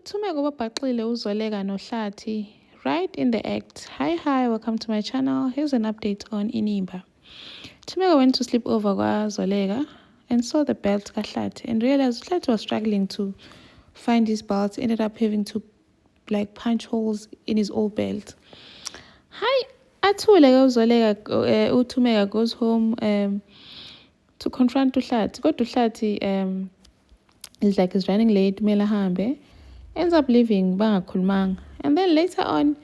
uThumeka ubabhaqile uZoleka noHlathi right in the act. Hi, welcome to my channel. Here's an update on Inimba. Thumeka went to sleep over kwaZoleka and saw the belt kaHlathi and realized Hlathi was struggling to find his belt. Ended up having to punch holes in his old belt. Hi, athule uZoleka. uThumeka goes home to confront uHlathi. Go to uHlathi he's running late, kumele ahambe. Ends up leaving bangakhulumanga. And then later on,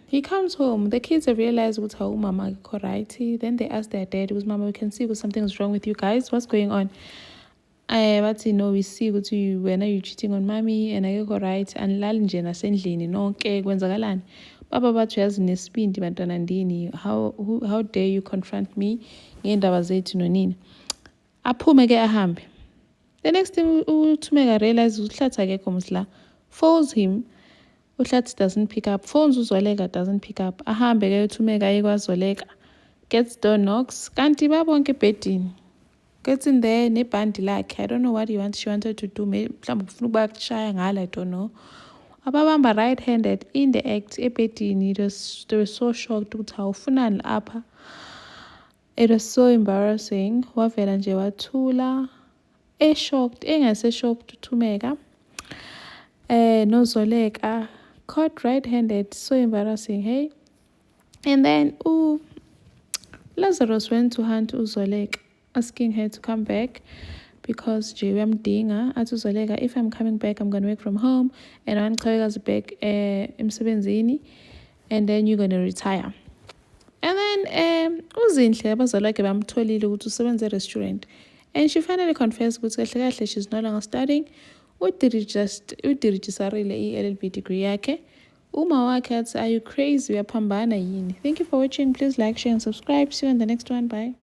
he comes home. The kids have realized ukuthi hawu mama akekho right. Then they ask their dad, "Was mama, we can see something's wrong with you guys. What's going on?" Bathi no, we see ukuthi wena you cheating on mommy and akekho right. Anilali nje nasendlini nonke kwenzakalani. Baba bathi uyazi nesibindi bantwana ndini. How dare you confront me ngendaba zethu nonina. Aphume ke ahambe. The next thing uThumeka realizes uHlathi akekho msla. Phones him. uHlathi doesn't pick up. Phones uZoleka doesn't pick up. Ahambe ke uThumeka aye kwaZoleka. Gets door knocks. Kanti babonke ebhedini. Gets in there nebhandi lakhe. I don't know what she wanted to do. Mhlawumbe ufuna ukubashaya ngalo, I don't know. Ababamba right-handed in the act ebhedini. They were so shocked ukuthi awufunani lapha. It was so embarrassing. Wavela nje wathula. Shocked, shocked uThumeka. noZoleka caught right-handed, so embarrassing, hey. And then Lazarus went to hunt uZoleka, asking her to come back because uyamdinga. Athi uZoleka, if I'm coming back, I'm gonna work from home and angiqhubekazi back emsebenzini and then you're gonna retire. And then uZinhle abazali bakhe bamtholile ukuthi usebenza e-restaurant. And she finally confessed ukuthi she's no longer studying. Udirejistarile i-LLB degree yakhe. Uma wakhe athi, are you crazy? Uyaphambana yini? Thank you for watching. Please like, share and subscribe. See you in the next one. Bye.